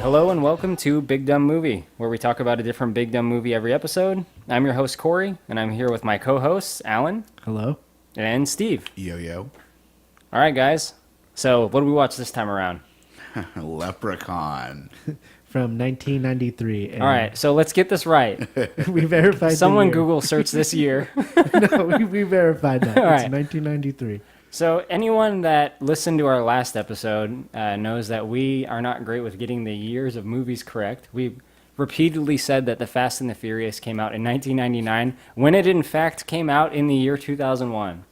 Hello and welcome to Big Dumb Movie, where we talk about a different Big Dumb movie every episode. I'm your host, Corey, and I'm here with my co-hosts, Alan. Hello. And Steve. Yo, yo. All right, guys. So, what did we watch this time around? Leprechaun. From 1993. All right, so let's get this right. We verified Someone the year. Google search this year. No, we verified that. All It's right. 1993. So, anyone that listened to our last episode knows that we are not great with getting the years of movies correct. We repeatedly said that The Fast and the Furious came out in 1999, when it in fact came out in the year 2001.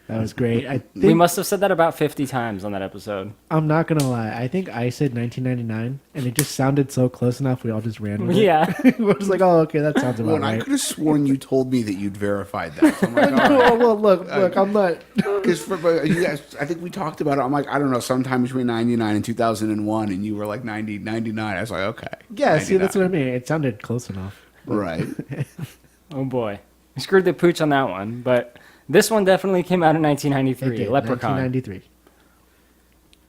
That was great. I We think, must have said that about 50 times on that episode. I'm not going to lie. I think I said 1999, and it just sounded so close enough, we all just ran with Yeah. it. We're just like, oh, okay, that sounds about Well, I right. could have sworn you told me that you'd verified that. So I'm like, all Oh, right. well, look, I'm not. Because you guys, I think we talked about it. I'm like, I don't know, sometime between 99 and 2001, and you were like 90, 99. I was like, okay. Yeah, see, that's 99. what I mean. It sounded close enough. Right. Oh boy. We screwed the pooch on that one, but this one definitely came out in It 1993, did, Leprechaun. 1993.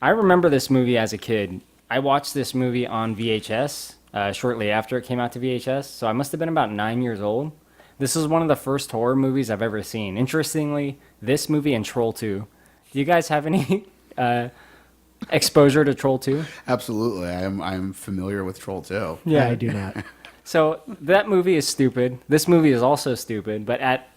I remember this movie as a kid. I watched this movie on VHS shortly after it came out to VHS, so I must have been about 9 years old. This is one of the first horror movies I've ever seen. Interestingly, this movie and Troll 2. Do you guys have any exposure to Troll 2? Absolutely. I'm familiar with Troll 2. Yeah, I do not. So that movie is stupid. This movie is also stupid, but at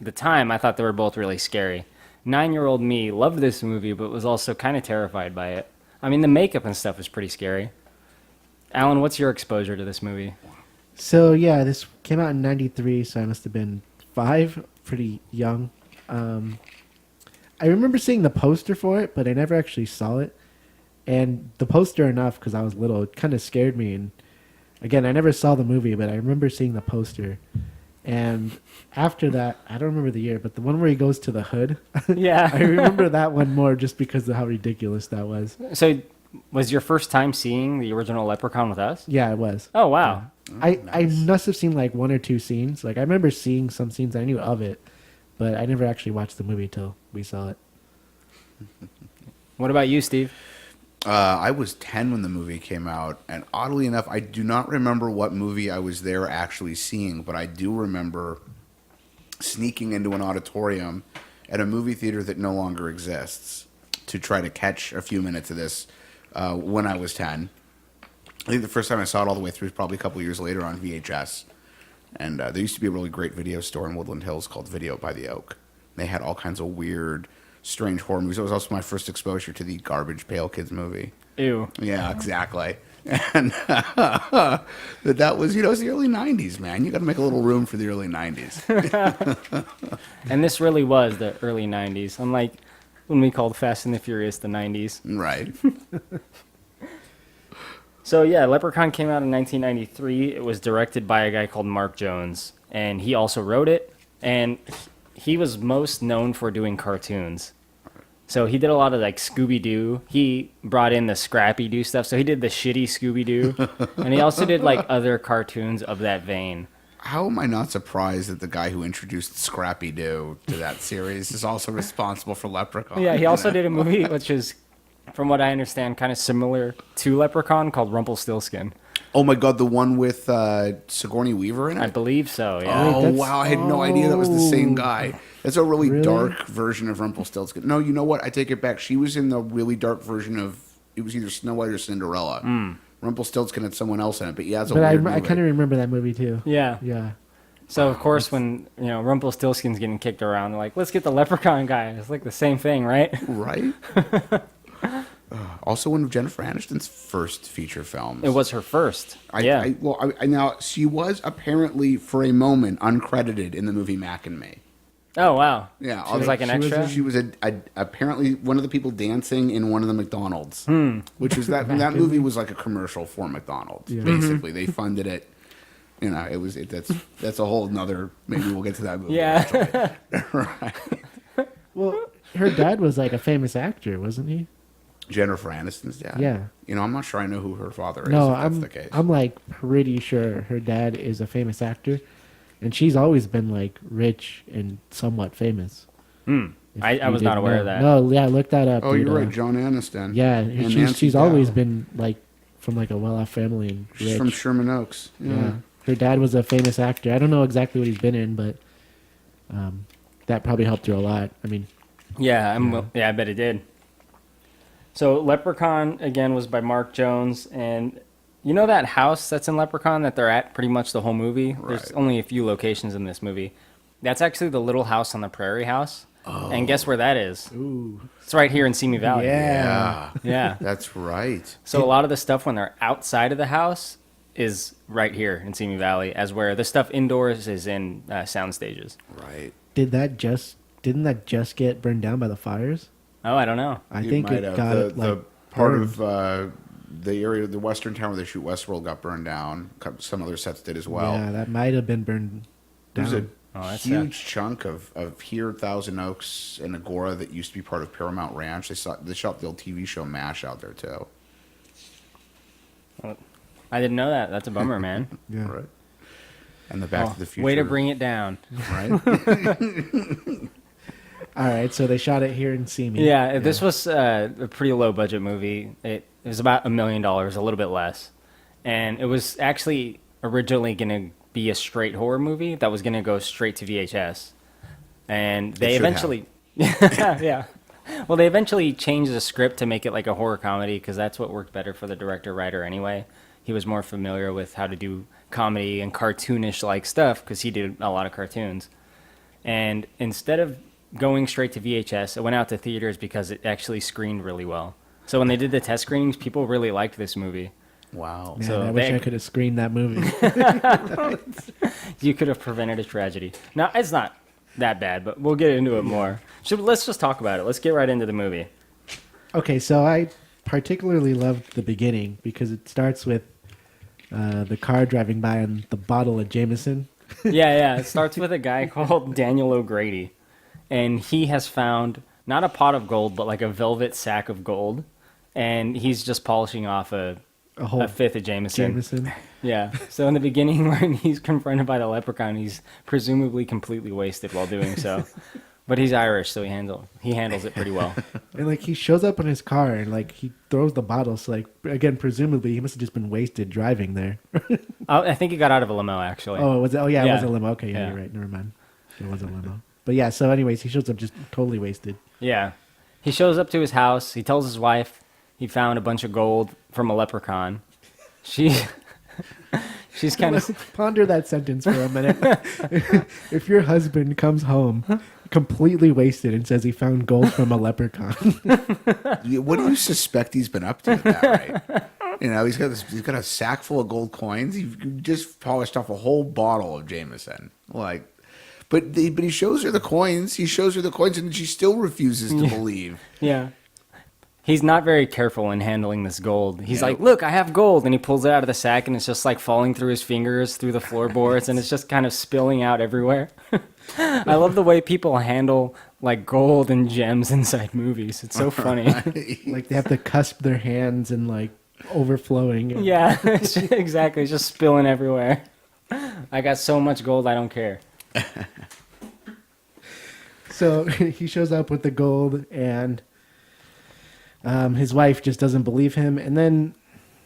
the time, I thought they were both really scary. 9-year-old me loved this movie, but was also kind of terrified by it. I mean, the makeup and stuff is pretty scary. Alan, what's your exposure to this movie? So, yeah, this came out in 93, so I must have been 5, pretty young. I remember seeing the poster for it, but I never actually saw it. And the poster enough, because I was little, it kind of scared me. And again, I never saw the movie, but I remember seeing the poster. And after that, I don't remember the year, but the one where he goes to the hood, Yeah. I remember that one more just because of how ridiculous that was. So, was your first time seeing the original Leprechaun with us? Yeah, it was. Oh, wow. I must have seen like 1 or 2 scenes. Like I remember seeing some scenes. I knew of it, but I never actually watched the movie till we saw it. What about you, Steve? I was 10 when the movie came out, and oddly enough, I do not remember what movie I was there actually seeing, but I do remember sneaking into an auditorium at a movie theater that no longer exists to try to catch a few minutes of this when I was 10. I think the first time I saw it all the way through was probably a couple years later on VHS. And there used to be a really great video store in Woodland Hills called Video by the Oak. They had all kinds of weird, strange horror movies. It was also my first exposure to the Garbage Pail Kids movie. Ew. Yeah, exactly. And that was, it was the early 90s, man. You got to make a little room for the early 90s. And this really was the early 90s, unlike when we called Fast and the Furious the 90s. Right. So yeah, Leprechaun came out in 1993. It was directed by a guy called Mark Jones, and he also wrote it. And he was most known for doing cartoons. So he did a lot of like Scooby-Doo. He brought in the Scrappy-Doo stuff. So he did the shitty Scooby-Doo, and he also did like other cartoons of that vein. How am I not surprised that the guy who introduced Scrappy-Doo to that series is also responsible for Leprechaun? Yeah, he also did a movie which is, from what I understand, kind of similar to Leprechaun called Rumpelstiltskin. Oh my God, the one with Sigourney Weaver in it? I believe so, yeah. Oh, that's- wow. I had no idea that was the same guy. That's a really, Really? dark version of Rumpelstiltskin. No, you know what? I take it back. She was in the really dark version of, it was either Snow White or Cinderella. Rumpelstiltskin had someone else in it, but yeah, it's a But weird I movie. kind of remember that movie too. Yeah. Yeah. So, of course, when, Rumpelstiltskin's getting kicked around, they're like, let's get the Leprechaun guy. It's like the same thing, right? Right? Also one of Jennifer Aniston's first feature films. It was her first. Yeah. Now, she was apparently, for a moment, uncredited in the movie Mac and Me. Oh, wow. Yeah, She was like an she was extra? She was apparently one of the people dancing in one of the McDonald's, which was that movie was like a commercial for McDonald's. Yeah. Basically, they funded it. That's a whole nother. Maybe we'll get to that movie. Yeah. Right. Well, her dad was like a famous actor, wasn't he? Jennifer Aniston's dad. Yeah. I'm not sure I know who her father is. No, if that's the case. I'm like pretty sure her dad is a famous actor, and she's always been like rich and somewhat famous. If I you was not didn't aware know. of that. No, yeah, look that up. Oh, dude. you're right, John Aniston. Yeah, And she's Nancy always Dow. been like from like a well-off family and She's rich. from Sherman Oaks. Yeah. Her dad was a famous actor. I don't know exactly what he's been in, but that probably helped her a lot. I mean, Yeah, I bet it did. So Leprechaun again was by Mark Jones, and you know that house that's in Leprechaun that they're at pretty much the whole movie. There's Right. only a few locations in this movie. That's actually the Little House on the Prairie house. Oh. And guess where that is? ooh, It's right here in Simi Valley. yeah. Yeah. That's right. So a lot of the stuff when they're outside of the house is right here in Simi Valley, as where the stuff indoors is in sound stages. Right. Didn't that just get burned down by the fires? Oh, I don't know. I think might it have. got the part burned. of the area, the western town where they shoot Westworld, got burned down. Some other sets did as well. Yeah, that might have been burned There's down. a Oh, that's huge chunk of here, Thousand Oaks, and Agora that used to be part of Paramount Ranch. They shot the old TV show MASH out there too. I didn't know that. That's a bummer, man. Yeah. Right. And the Back Oh, to the Future. way to bring it down. Right. All right, so they shot it here in Simi. Yeah, this was a pretty low budget movie. It was about $1 million, a little bit less. And it was actually originally going to be a straight horror movie that was going to go straight to VHS. And they should eventually... yeah. Well, they eventually changed the script to make it like a horror comedy because that's what worked better for the director-writer anyway. He was more familiar with how to do comedy and cartoonish-like stuff because he did a lot of cartoons. And instead of going straight to VHS, it went out to theaters because it actually screened really well. So when they did the test screenings, people really liked this movie. Wow. Man, So I wish they- I could have screened that movie. You could have prevented a tragedy. Now, it's not that bad, but we'll get into it more. Let's just talk about it. Let's get right into the movie. Okay, so I particularly loved the beginning because it starts with the car driving by and the bottle of Jameson. Yeah. It starts with a guy called Daniel O'Grady. And he has found not a pot of gold, but like a velvet sack of gold. And he's just polishing off a whole fifth of Jameson. Jameson. Yeah. So in the beginning, when he's confronted by the leprechaun, he's presumably completely wasted while doing so. But he's Irish, so he handles it pretty well. And like he shows up in his car and like he throws the bottle. So like again, presumably he must have just been wasted driving there. I think he got out of a limo, actually. Oh, was it? Oh yeah, it Yeah. was a limo. Okay, yeah, Yeah. you're right. Never mind. It was a limo. But yeah, so anyways, he shows up just totally wasted. Yeah. He shows up to his house. He tells his wife he found a bunch of gold from a leprechaun. She's kind of... Ponder that sentence for a minute. If your husband comes home completely wasted and says he found gold from a leprechaun, What do you suspect he's been up to with that, right? You know, he's got a sack full of gold coins. He just polished off a whole bottle of Jameson. Like, but he shows her the coins. He shows her the coins, and she still refuses to believe. Yeah. He's not very careful in handling this gold. He's like, look, I have gold. And he pulls it out of the sack, and it's just like falling through his fingers, through the floorboards, and it's just kind of spilling out everywhere. I love the way people handle like gold and gems inside movies. It's so funny. like they have to cusp their hands and like overflowing. Yeah, exactly. It's just spilling everywhere. I got so much gold, I don't care. So he shows up with the gold, and his wife just doesn't believe him. And then,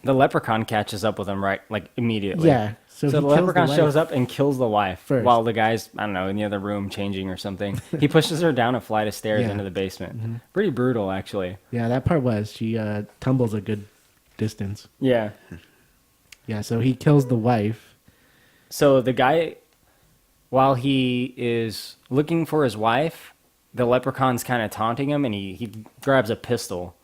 The leprechaun catches up with him right, like immediately. yeah, so So he the kills leprechaun wife. shows up and kills the wife First. while the guy's, I don't know, in the other room changing or something. He pushes her down a flight of stairs Yeah. into the basement. Pretty brutal, actually. Yeah, that part was. She tumbles a good distance. Yeah. Yeah, so he kills the wife. So the guy, while he is looking for his wife, the leprechaun's kind of taunting him, and he grabs a pistol.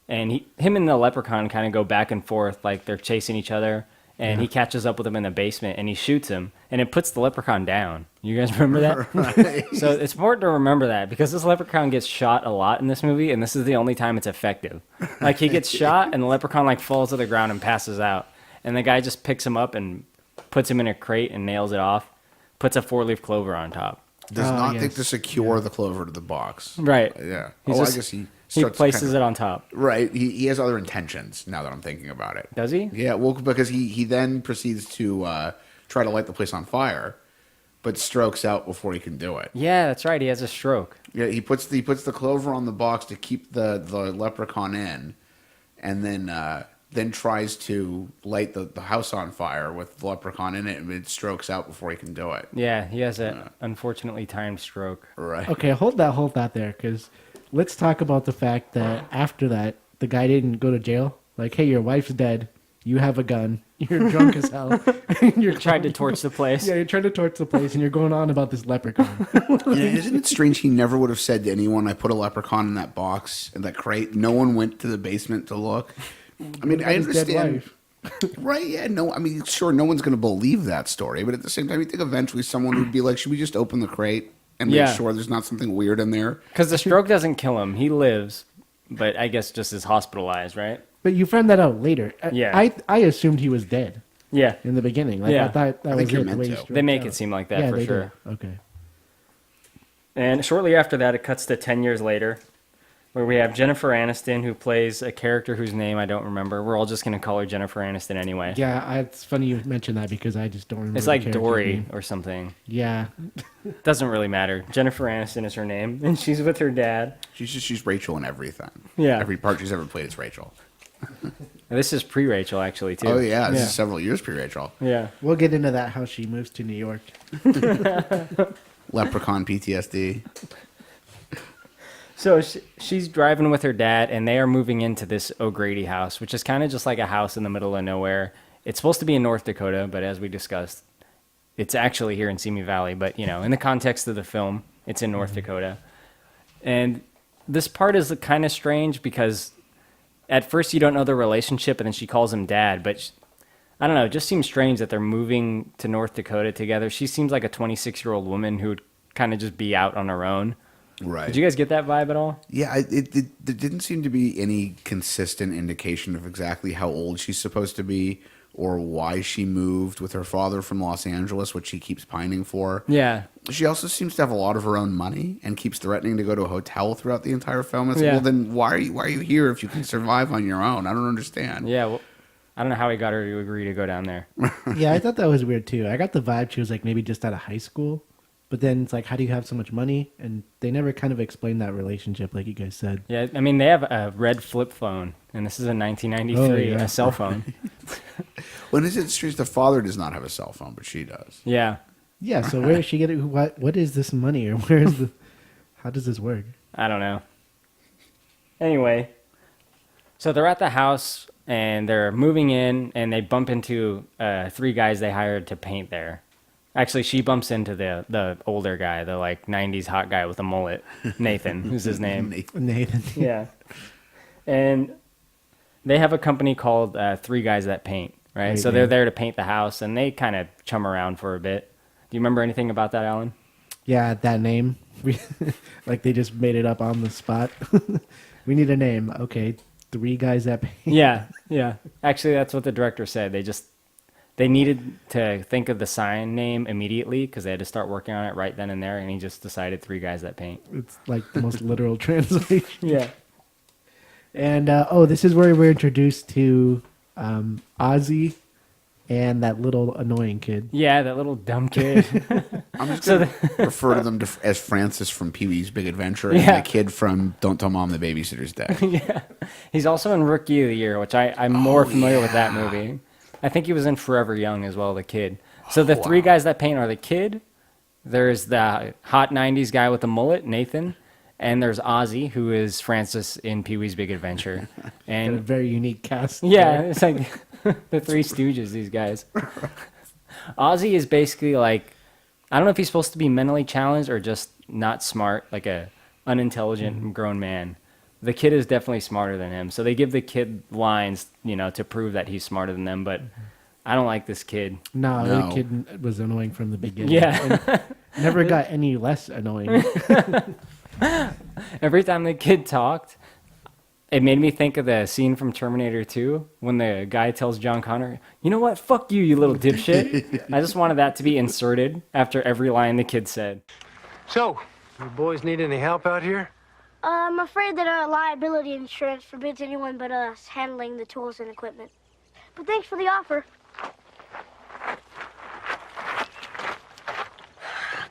And him and the leprechaun kind of go back and forth like they're chasing each other. And he catches up with him in the basement, and he shoots him, and it puts the leprechaun down. You guys remember that? Right. So it's important to remember that because this leprechaun gets shot a lot in this movie, and this is the only time it's effective. Like he gets shot, and the leprechaun like falls to the ground and passes out, and the guy just picks him up and puts him in a crate and nails it off, puts a 4-leaf clover on top. Does Oh, not yes. think to secure the clover to the box. Right. Yeah. He's I just- guess he He starts places it on top. Right. He has other intentions now that I'm thinking about it. Does he? Yeah, well, because he then proceeds to try to light the place on fire, but strokes out before he can do it. Yeah, that's right. He has a stroke. Yeah, he puts the clover on the box to keep the leprechaun in, and then then tries to light the house on fire with the leprechaun in it, and it strokes out before he can do it. Yeah, he has a unfortunately timed stroke. Right. Okay, hold that there, because let's talk about the fact that after that, the guy didn't go to jail. Like, hey, your wife's dead. You have a gun. You're drunk as hell. You're Tried to torch the place. Yeah, you're trying to torch the place, and you're going on about this leprechaun. Isn't it strange he never would have said to anyone, I put a leprechaun in that box, in that crate? No one went to the basement to look. I mean, I His dead understand. wife. Right, yeah, no, I mean, sure, no one's going to believe that story, but at the same time, you think eventually someone would be like, should we just open the crate and make Yeah. sure there's not something weird in there? Because the stroke doesn't kill him. He lives, but I guess just is hospitalized, right? But you found that out later. Yeah. I assumed he was dead Yeah. in the beginning. Like, Yeah. I thought that I was think you're it. The meant way he to. stroked They make out. it seem like that Yeah, for they sure. do. Okay. And shortly after that, it cuts to 10 years later, where we have Jennifer Aniston, who plays a character whose name I don't remember. We're all just going to call her Jennifer Aniston anyway. Yeah, it's funny you mentioned that because I just don't remember. It's the like character's Dory name. or something. Yeah. Doesn't really matter. Jennifer Aniston is her name, and she's with her dad. She's Rachel in everything. Yeah. Every part she's ever played is Rachel. And this is pre-Rachel, actually, too. Oh, yeah, this Yeah. is several years pre-Rachel. Yeah. We'll get into that, how she moves to New York. Leprechaun PTSD. So she's driving with her dad, and they are moving into this O'Grady house, which is kind of just like a house in the middle of nowhere. It's supposed to be in North Dakota, but as we discussed, it's actually here in Simi Valley. But, you know, in the context of the film, it's in North Dakota. And this part is kind of strange because at first you don't know their relationship, and then she calls him dad. But I don't know, it just seems strange that they're moving to North Dakota together. She seems like a 26-year-old woman who would kind of just be out on her own. Right. Did you guys get that vibe at all? Yeah, there didn't seem to be any consistent indication of exactly how old she's supposed to be or why she moved with her father from Los Angeles, which she keeps pining for. Yeah. She also seems to have a lot of her own money and keeps threatening to go to a hotel throughout the entire film. It's like, Yeah. well, then why are you here if you can survive on your own? I don't understand. Yeah, well, I don't know how he got her to agree to go down there. Yeah, I thought that was weird too. I got the vibe she was like maybe just out of high school. But then it's like, how do you have so much money? And they never kind of explained that relationship, like you guys said. Yeah, I mean, they have a red flip phone, and this is in 1993, Oh, yeah. a cell phone. When is it strange the father does not have a cell phone, but she does? Yeah, Yeah, so where is she getting? What is this money, or where is the? How does this work? I don't know. Anyway, so they're at the house, and they're moving in, and they bump into three guys they hired to paint there. Actually, she bumps into the older guy, the like 90s hot guy with a mullet, Nathan, who's his name. Nathan. Yeah. And they have a company called Three Guys That Paint, right? Right, So they're yeah. there to paint the house, and they kind of chum around for a bit. Do you remember anything about that, Alan? Yeah, that name. Like they just made it up on the spot. We need a name. Okay, three guys that paint. Yeah, yeah. Actually, that's what the director said. They needed to think of the sign name immediately because they had to start working on it right then and there, and he just decided Three Guys That Paint. It's like the most literal translation. Yeah. And this is where we're introduced to Ozzy and that little annoying kid. Yeah, that little dumb kid. I'm just So going to refer to them as Francis from Pee-wee's Big Adventure Yeah. and the kid from Don't Tell Mom the Babysitter's Dead. Yeah. He's also in Rookie of the Year, which I'm more familiar with that movie. I think he was in Forever Young as well, the kid. So the three guys that paint are the kid, there's the hot 90s guy with the mullet, Nathan, and there's Ozzy, who is Francis in Pee-wee's Big Adventure. And a And very unique cast. yeah, it's like the Three Stooges, these guys. Ozzy is basically like, I don't know if he's supposed to be mentally challenged or just not smart, like a unintelligent grown man. The kid is definitely smarter than him. So they give the kid lines, to prove that he's smarter than them. But I don't like this kid. No, No. the kid was annoying from the beginning. Yeah. And never got any less annoying. Every time the kid talked, it made me think of the scene from Terminator 2 when the guy tells John Connor, you know what? Fuck you, you little dipshit. I just wanted that to be inserted after every line the kid said. So, you boys need any help out here? I'm afraid that our liability insurance forbids anyone but us handling the tools and equipment. But thanks for the offer.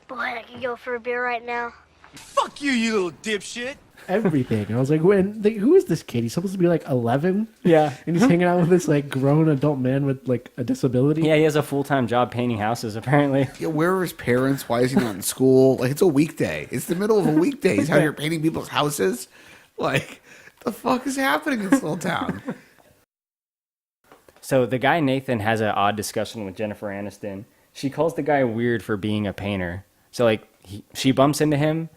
Boy, I could go for a beer right now. Fuck you, you little dipshit! everything. I was like, who is this kid? He's supposed to be like 11. Yeah. And he's hanging out with this like grown adult man with like a disability. Yeah, he has a full-time job painting houses, apparently. Yeah, where are his parents? Why is he not in school? Like, it's a weekday. It's the middle of a weekday. He's out here painting people's houses. Like, the fuck is happening in this little town? So the guy Nathan has an odd discussion with Jennifer Aniston. She calls the guy weird for being a painter. So like she bumps into him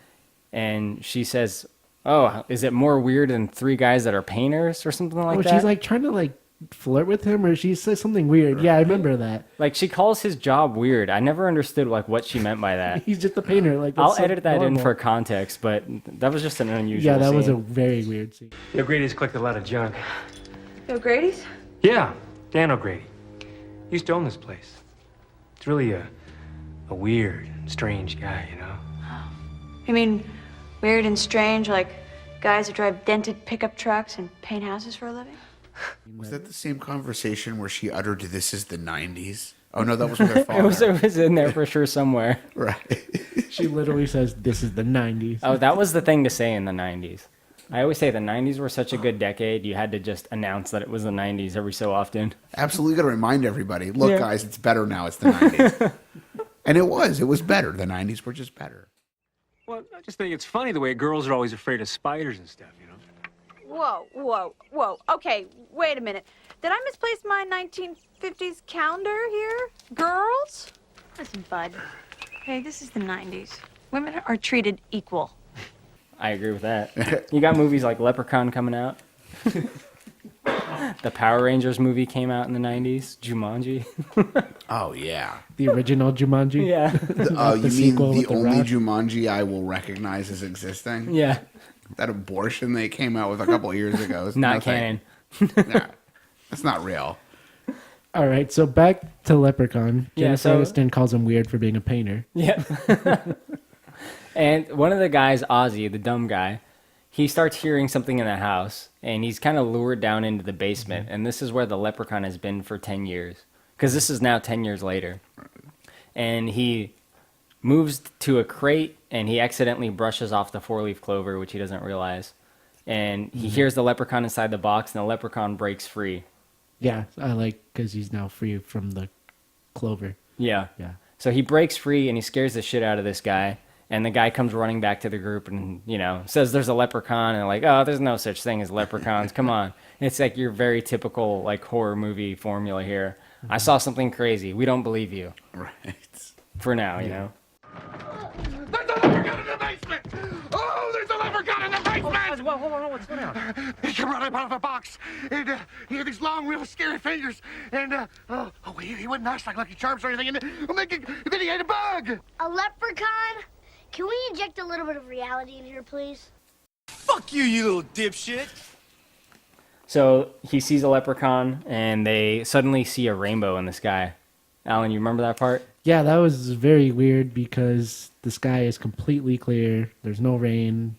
and she says, "Oh, is it more weird than 3 guys that are painters or something like that?" She's like trying to like flirt with him, or she says something weird. Yeah, I remember that. Like she calls his job weird. I never understood like what she meant by that. He's just a painter. Like I'll that's so edit that in normal. for context, but that was just an unusual Yeah, that was a scene. very weird scene. The O'Grady's collected a lot of junk. The O'Grady's? Yeah, Dan O'Grady. Used to own this place. It's really a weird and strange guy, you know? You mean weird and strange, like guys who drive dented pickup trucks and paint houses for a living? Was that the same conversation where she uttered, "This is the 90s"? Oh, no, that was with her father. It was in there for sure somewhere. Right. She literally says, "This is the '90s." Oh, that was the thing to say in the 90s. I always say the 90s were such a good decade, you had to just announce that it was the 90s every so often. Absolutely got to remind everybody, look, Yeah. guys, it's better now. It's the 90s. And it was better. The 90s were just better. Well, I just think it's funny the way girls are always afraid of spiders and stuff, you know? Whoa. Okay, wait a minute. Did I misplace my 1950s calendar here? Girls? Listen, bud. Hey, this is the 90s. Women are treated equal. I agree with that. You got movies like Leprechaun coming out. The Power Rangers movie came out in the 90s. Jumanji. Oh, yeah. The original Jumanji. Yeah. Oh, you mean sequel the with The only Rock? Jumanji I will recognize as existing? Yeah. That abortion they came out with a couple of years ago. Is Not nothing. canon. Nah, that's not real. All right, so back to Leprechaun. Yeah, Jennifer so- Aniston calls him weird for being a painter. Yeah. And one of the guys, Ozzy, the dumb guy, he starts hearing something in the house, and he's kind of lured down into the basement. And this is where the leprechaun has been for 10 years. Because this is now 10 years later. And he moves to a crate, and he accidentally brushes off the 4-leaf clover, which he doesn't realize. And he hears the leprechaun inside the box, and the leprechaun breaks free. Yeah, I like because he's now free from the clover. Yeah. Yeah. So he breaks free, and he scares the shit out of this guy. And the guy comes running back to the group and, says there's a leprechaun. And they're like, oh, there's no such thing as leprechauns. Come on. And it's like your very typical, like, horror movie formula here. I saw something crazy. We don't believe you. Right. For now, you know. There's a leprechaun in the basement! Oh, there's a leprechaun in the basement! Well, hold on, what's going on? He came running out of a box, and he had these long, real scary fingers, and he wouldn't ask like Lucky Charms or anything, and then he had a bug! A leprechaun? Can we inject a little bit of reality in here, please? Fuck you, you little dipshit. So he sees a leprechaun, and they suddenly see a rainbow in the sky. Alan, you remember that part? Yeah, that was very weird because the sky is completely clear. There's no rain.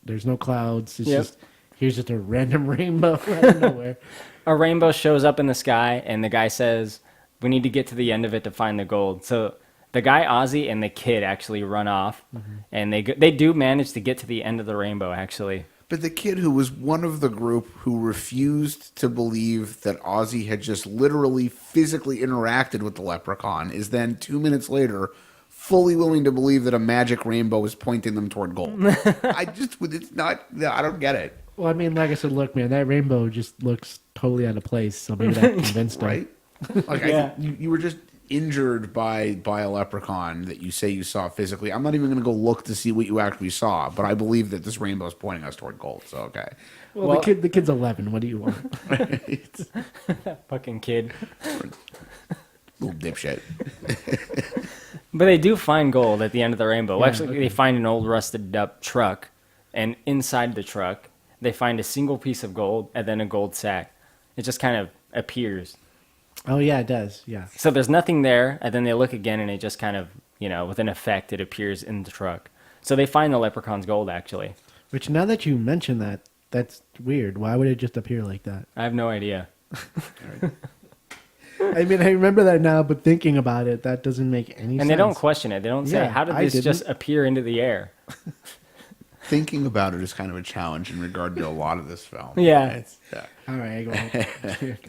There's no clouds. It's Yep. just here's just a random rainbow out of nowhere. A rainbow shows up in the sky, and the guy says, we need to get to the end of it to find the gold. So the guy, Ozzy, and the kid actually run off, and they do manage to get to the end of the rainbow, actually. But the kid who was one of the group who refused to believe that Ozzy had just literally physically interacted with the leprechaun is then 2 minutes later fully willing to believe that a magic rainbow is pointing them toward gold. It's not, I don't get it. Well, I mean, like I said, look, man, that rainbow just looks totally out of place. So maybe that convinced him. Right? Like Yeah. you were just injured by a leprechaun that you say you saw physically. I'm not even going to go look to see what you actually saw, but I believe that this rainbow is pointing us toward gold. So okay, Well, the kid's 11. What do you want? Fucking kid. little dipshit. But they do find gold at the end of the rainbow. Yeah, Actually, okay. they find an old rusted up truck, and inside the truck, they find a single piece of gold and then a gold sack. It just kind of appears. Oh yeah, it does. Yeah. So there's nothing there, and then they look again, and it just kind of, with an effect, it appears in the truck. So they find the leprechaun's gold, actually. Which now that you mention that, that's weird. Why would it just appear like that? I have no idea. I mean, I remember that now, but thinking about it, that doesn't make any sense. And they don't question it. They don't say, Yeah, how did I this just didn't. appear into the air? thinking about it is kind of a challenge in regard to a lot of this film. Yeah. All right, well,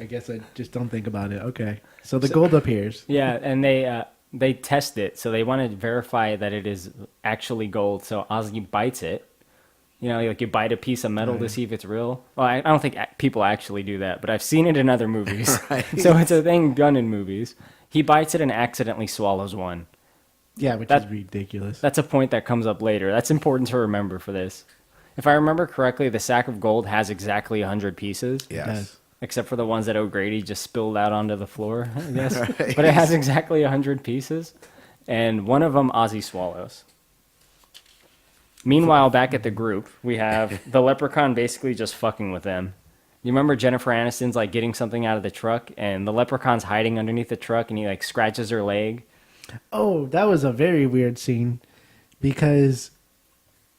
I guess I just don't think about it. Okay, so the gold appears. Yeah, and they test it, so they want to verify that it is actually gold. So Ozzy bites it. You know, like you bite a piece of metal to see if it's real. Well, I don't think people actually do that, but I've seen it in other movies. Right. So it's a thing done in movies. He bites it and accidentally swallows one. Yeah, which is ridiculous. That's a point that comes up later. That's important to remember for this. If I remember correctly, the sack of gold has exactly 100 pieces. Yes. Except for the ones that O'Grady just spilled out onto the floor, I guess. Right. But it has exactly 100 pieces. And one of them Ozzy swallows. Meanwhile, back at the group, we have the Leprechaun basically just fucking with them. You remember Jennifer Aniston's like getting something out of the truck, and the Leprechaun's hiding underneath the truck, and he like scratches her leg. Oh, that was a very weird scene because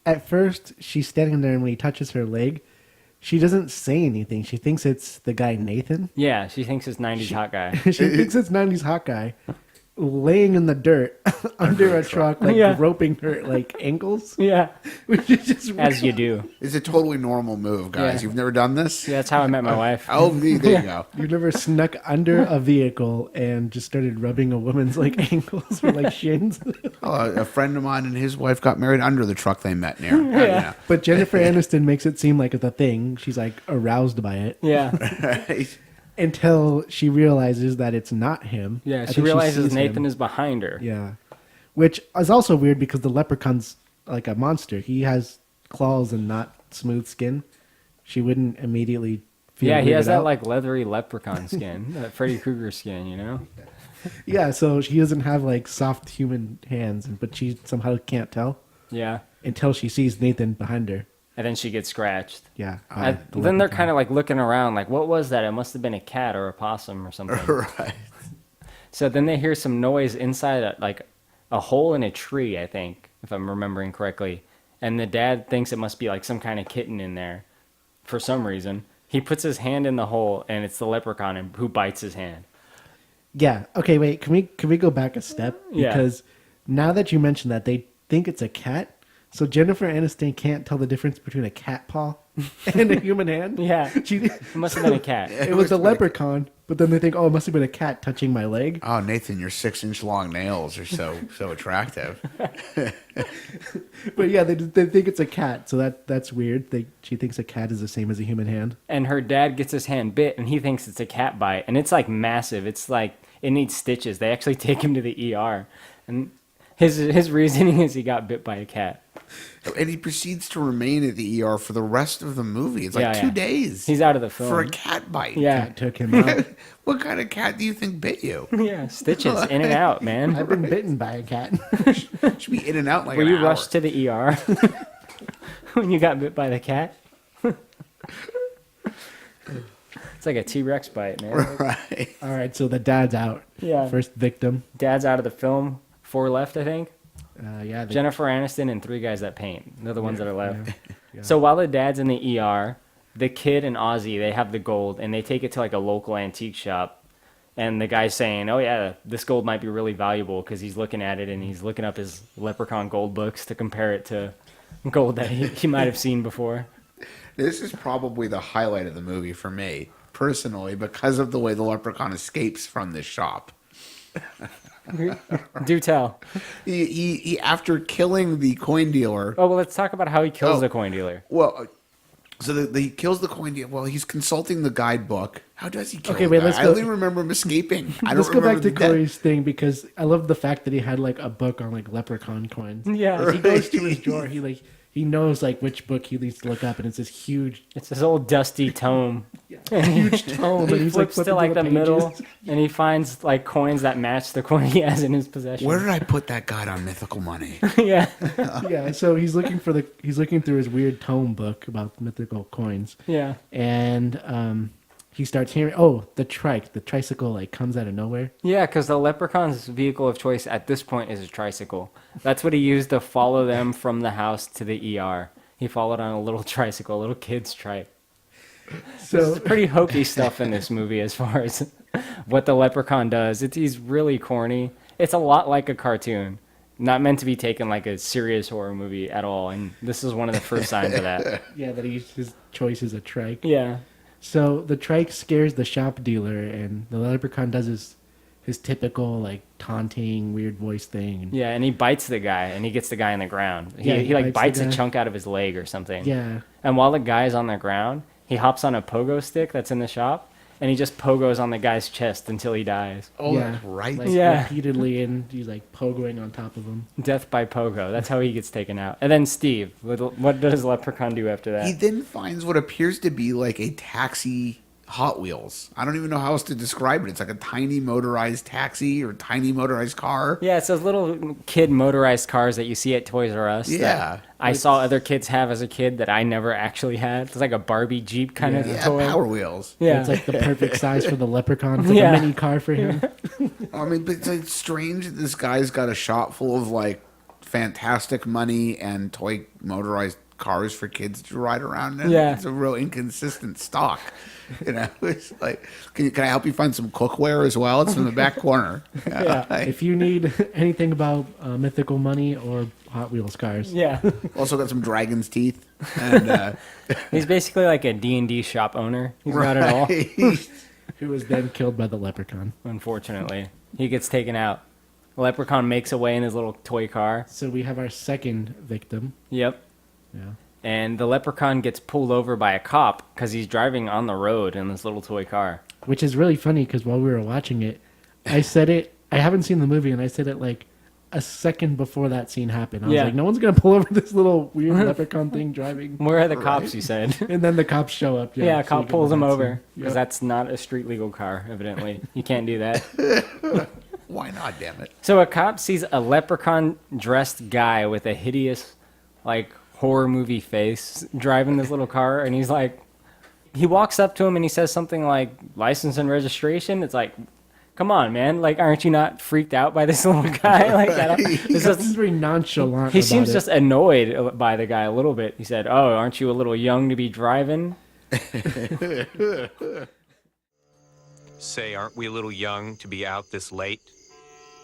at first she's standing there and when he touches her leg, she doesn't say anything. She thinks it's the guy Nathan. Yeah, she thinks it's 90s hot guy. She thinks it's 90s hot guy laying in the dirt under a truck, like groping her like ankles. Yeah, Which is just as you do. It's a totally normal move, guys. Yeah. You've never done this? Yeah, that's how I met my wife. Oh, there you go. You never snuck under a vehicle and just started rubbing a woman's like ankles or like shins. Oh, a friend of mine and his wife got married under the truck they met near. Yeah. But Jennifer Aniston makes it seem like it's a thing. She's like aroused by it Yeah, Right. until she realizes that it's not him. yeah. I She think realizes sees Nathan him. is behind her. Yeah. Which is also weird because the leprechaun's like a monster. He has claws and not smooth skin. She wouldn't immediately feel Yeah, he has weirded that out. like leathery leprechaun skin, that Freddy Krueger skin, you know? Yeah, so she doesn't have like soft human hands, but she somehow can't tell Yeah. until she sees Nathan behind her. And then she gets scratched. Yeah. Then they're kind of like looking around, like, what was that? It must have been a cat or a possum or something. Right. So then they hear some noise inside, like a hole in a tree, I think, if I'm remembering correctly. And the dad thinks it must be like some kind of kitten in there for some reason. He puts his hand in the hole, and it's the leprechaun who bites his hand. Yeah. Okay, wait. Can we go back a step? Yeah. Because now that you mentioned that, they think it's a cat. So Jennifer Aniston can't tell the difference between a cat paw and a human hand. Yeah. She, It must have been a cat. it was a leprechaun, but then they think, oh, it must have been a cat touching my leg. Oh, Nathan, your 6-inch long nails are so attractive. But yeah, they think it's a cat, so that's weird. She thinks a cat is the same as a human hand. And her dad gets his hand bit, and he thinks it's a cat bite. And it's like massive. It's like, it needs stitches. They actually take him to the ER. And his reasoning is he got bit by a cat. And he proceeds to remain at the ER for the rest of the movie. It's like Yeah, 2 yeah. days. He's out of the film. For a cat bite. Yeah. Cat took him out. What kind of cat do you think bit you? Yeah, stitches in and out, man. I've been bitten by a cat. Should be in and out like Were an you hour. rushed to the ER when you got bit by the cat? It's like a T-Rex bite, man. Right. All right, so the dad's out. Yeah. First victim. Dad's out of the film. 4 left, I think. Yeah. Jennifer Aniston and 3 guys that paint. They're the ones that are left. Yeah. So while the dad's in the ER, the kid and Ozzy, they have the gold, and they take it to like a local antique shop. And the guy's saying, oh yeah, this gold might be really valuable because he's looking at it and he's looking up his Leprechaun gold books to compare it to gold that he might have seen before. This is probably the highlight of the movie for me, personally, because of the way the leprechaun escapes from this shop. Do tell. He after killing the coin dealer. Oh, well, let's talk about how he kills Oh. the coin dealer. Well, so he kills the coin dealer. Well, he's consulting the guidebook. How does he kill? Okay, the wait, guy? let's I go- only remember him escaping. I don't Let's go back remember to the death. Corey's thing because I love the fact that he had like a book on like leprechaun coins. Yeah. As he goes to his drawer, he knows like which book he needs to look up, and it's this huge, It's this old dusty tome. huge tome. And and he he's flips flipping to like through the pages. middle, and he finds like coins that match the coin he has in his possession. Where did I put that guide on mythical money? Yeah, Yeah, so he's looking through his weird tome book about mythical coins, yeah. and he starts hearing the tricycle like comes out of nowhere. Yeah, because the leprechaun's vehicle of choice at this point is a tricycle. That's what he used to follow them from the house to the ER. He followed on a little tricycle, a little kid's trike. So There's pretty hokey stuff in this movie as far as what the leprechaun does. He's really corny. It's a lot like a cartoon. not meant to be taken like a serious horror movie at all. And this is one of the first signs of that. Yeah, that his choice is a trike. Yeah. So the trike scares the shop dealer, and the leprechaun does his typical like taunting, weird voice thing. And, Yeah, and he bites the guy, and he gets the guy on the ground. Yeah, He like bites bites the a guy. chunk out of his leg or something. yeah, And while the guy's on the ground, he hops on a pogo stick that's in the shop, and he just pogos on the guy's chest until he dies. Oh, yeah, that's right. like Yeah. repeatedly, and he's like pogoing on top of him. Death by pogo. That's how he gets taken out. And then Steve, what does Leprechaun do after that? He then finds what appears to be like a taxi Hot Wheels. I don't even know how else to describe it. It's like a tiny motorized taxi or tiny motorized car. Yeah, it's those little kid motorized cars that you see at Toys R Us. that Yeah. I saw other kids have as a kid that I never actually had. It's like a Barbie Jeep kind of Yeah, toy. Power Wheels. Yeah. It's like the perfect size for the leprechaun. It's like Yeah. a mini car for him. I mean, but it's like strange that this guy's got a shop full of like fantastic money and toy motorized cars for kids to ride around in. Yeah. It's a real inconsistent stock. You know, it's like, can I help you find some cookware as well? It's in the back corner. Yeah. If you need anything about mythical money or Hot Wheels cars, Yeah. Also got some dragon's teeth. And, He's basically like a D&D shop owner. He's got it all. who was then killed by the leprechaun. Unfortunately. He gets taken out. Leprechaun makes away in his little toy car. So we have our second victim. Yep. Yeah. And the Leprechaun gets pulled over by a cop because he's driving on the road in this little toy car. Which is really funny because while we were watching it, I said it. I haven't seen the movie, and I said it like a second before that scene happened. I was Yeah. like, no one's gonna pull over this little weird leprechaun thing driving. Where are the cops, you said? And then the cops show up. Yeah, a so cop we get pulls him that over scene. because Yep. that's not a street legal car, evidently. You can't do that. why not, damn it? So a cop sees a leprechaun dressed guy with a hideous, like, horror movie face driving this little car, and he's like, he walks up to him and he says something like, license and registration. It's like, come on, man. Like, aren't you not freaked out by this little guy? Like, This is very nonchalant. he about seems it. just annoyed by the guy a little bit. He said, oh, aren't you a little young to be driving? Say, aren't we a little young to be out this late?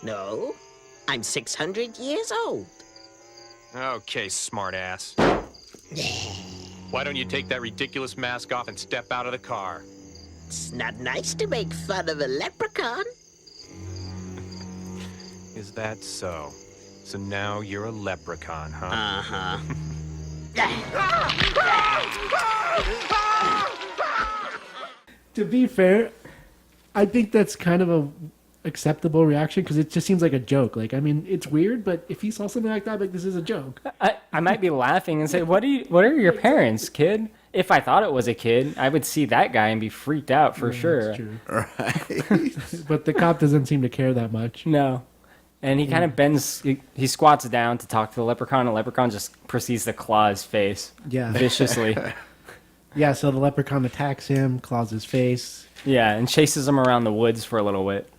No, I'm 600 years old. Okay, smartass. Why don't you take that ridiculous mask off and step out of the car? It's not nice to make fun of a leprechaun. Is that so? So now you're a leprechaun, huh? Uh-huh. To be fair, I think that's kind of a acceptable reaction because it just seems like a joke. Like, I mean, it's weird, but if he saw something like that, like this is a joke. I might be laughing and say, what are your parents, kid? If I thought it was a kid, I would see that guy and be freaked out for sure. That's true. Right. But the cop doesn't seem to care that much. No. And he kind of bends, he squats down to talk to the leprechaun, and the leprechaun just proceeds to claw his face Yeah. viciously. Yeah, so the leprechaun attacks him, claws his face. Yeah, and chases him around the woods for a little bit.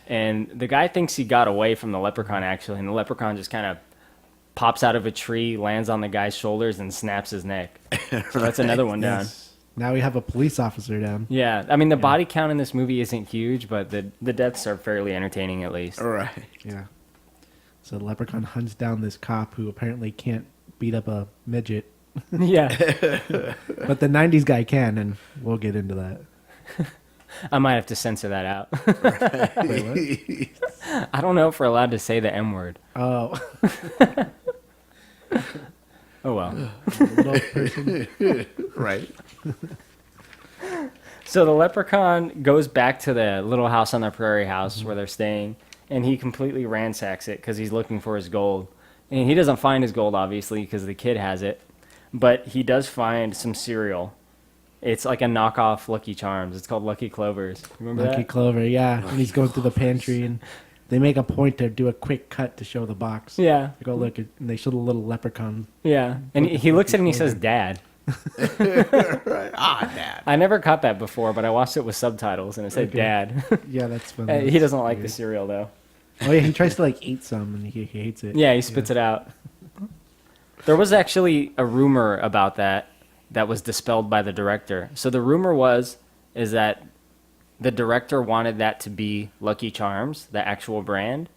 And the guy thinks he got away from the leprechaun, actually, and the leprechaun just kind of pops out of a tree, lands on the guy's shoulders, and snaps his neck. So that's another one down. Yes. Now we have a police officer down. Yeah, I mean, the body count in this movie isn't huge, but the deaths are fairly entertaining, at least. All right. Yeah. So the leprechaun hunts down this cop who apparently can't beat up a midget. Yeah. But the 90s guy can, and we'll get into that. I might have to censor that out. Wait, what? I don't know if we're allowed to say the M word. Oh, Oh, well. little person. Right. So the leprechaun goes back to the little house on the prairie house where they're staying, and he completely ransacks it because he's looking for his gold. And he doesn't find his gold, obviously, because the kid has it. But he does find some cereal. It's like a knockoff Lucky Charms. It's called Lucky Clovers. Remember Lucky that? Clover, yeah. And he's going through the pantry, and they make a point to do a quick cut to show the box. Yeah. They go look, and they show the little leprechaun. Yeah. And he looks at it and he says, Dad. Dad. I never caught that before, but I watched it with subtitles, and it said Okay. Dad. Yeah, that's funny. He doesn't like Weird. the cereal, though. Oh, yeah, he tries to, like, eat some, and he hates it. Yeah, he spits it out. There was actually a rumor about that was dispelled by the director. So the rumor is that the director wanted that to be Lucky Charms, the actual brand,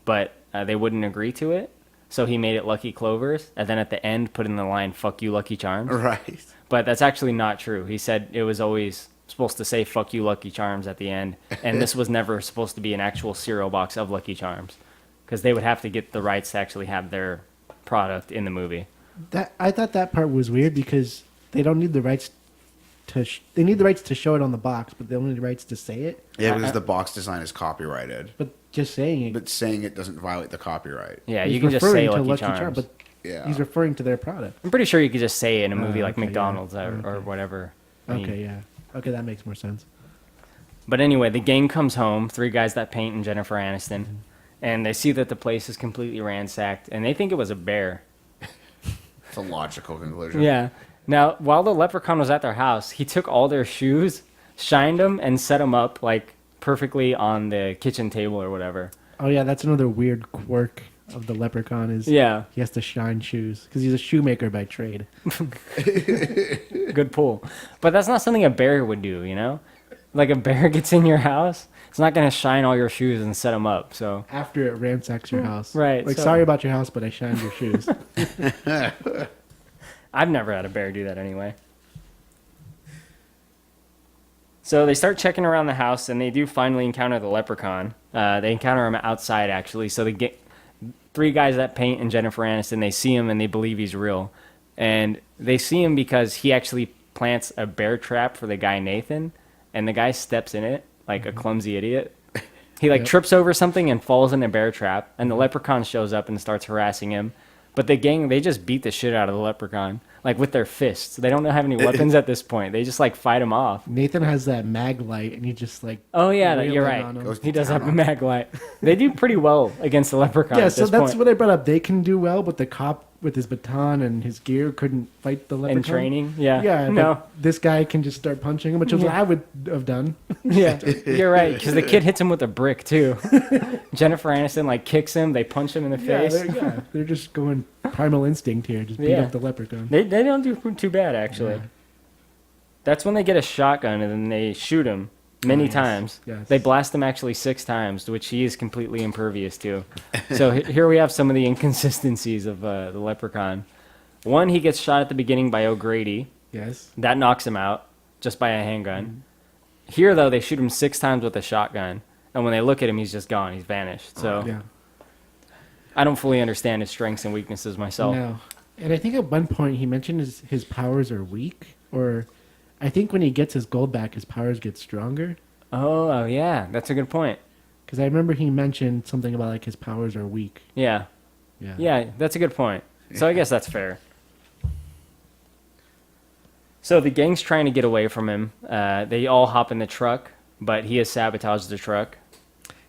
but they wouldn't agree to it. So he made it Lucky Clovers, and then at the end put in the line, "Fuck you, Lucky Charms." Right. But that's actually not true. He said it was always supposed to say "Fuck you, Lucky Charms" at the end, and this was never supposed to be an actual cereal box of Lucky Charms, because they would have to get the rights to actually have their product in the movie. That I thought that part was weird because they don't need the rights to. They need the rights to show it on the box, but they don't need the rights to say it. Yeah, because the box design is copyrighted. But just saying it. But saying it doesn't violate the copyright. Yeah, he's you can just referring say to Lucky Charms. but Yeah. he's referring to their product. I'm pretty sure you could just say it in a movie like okay, yeah. McDonald's or Okay. whatever. I mean, Okay, yeah. Okay, that makes more sense. But anyway, the gang comes home, 3 guys that paint and Jennifer Aniston, and they see that the place is completely ransacked, and they think it was a bear. It's a logical conclusion. Yeah. Now, while the leprechaun was at their house, he took all their shoes, shined them, and set them up like perfectly on the kitchen table or whatever. Oh yeah, that's another weird quirk of the leprechaun is Yeah. he has to shine shoes because he's a shoemaker by trade. Good pull. But that's not something a bear would do, you know? Like a bear gets in your house, it's not going to shine all your shoes and set them up. So After it ransacks your house. Right, Like, so- sorry about your house, but I shined your shoes. I've never had a bear do that anyway. So they start checking around the house, and they do finally encounter the leprechaun. They encounter him outside, actually. So they get 3 guys that paint and Jennifer Aniston. They see him, and they believe he's real. And they see him because he actually plants a bear trap for the guy Nathan, and the guy steps in it like a clumsy idiot. He like trips over something and falls in a bear trap, and the leprechaun shows up and starts harassing him. But the gang, they just beat the shit out of the leprechaun, like with their fists. They don't have any weapons at this point. They just like fight him off. Nathan has that mag light, and you just like. Oh yeah, wailing you're on right. him. He does have a mag light. They do pretty well against the leprechaun. Yeah, at so this that's point. what I brought up. They can do well, but the cop with his baton and his gear couldn't fight the leprechaun. In training, yeah. Yeah, No. but this guy can just start punching him, which is what I would have done. Yeah, you're right. Because the kid hits him with a brick too. Jennifer Aniston like kicks him. They punch him in the face. They're just going primal instinct here. Just beat Yeah. up the leprechaun. They don't do too bad actually. Yeah. That's when they get a shotgun and then they shoot him many Yes, times. yes. They blast him actually 6 times, which he is completely impervious to. So here we have some of the inconsistencies of the leprechaun. One, he gets shot at the beginning by O'Grady. Yes. That knocks him out just by a handgun. Here, though, they shoot him 6 times with a shotgun. And when they look at him, he's just gone. He's vanished. So Yeah. I don't fully understand his strengths and weaknesses myself. No. And I think at one point he mentioned his powers are weak, or I think when he gets his gold back, his powers get stronger. Oh, yeah. That's a good point. Because I remember he mentioned something about like his powers are weak. Yeah. Yeah. Yeah, that's a good point. So I guess that's fair. So the gang's trying to get away from him. They all hop in the truck, but he has sabotaged the truck.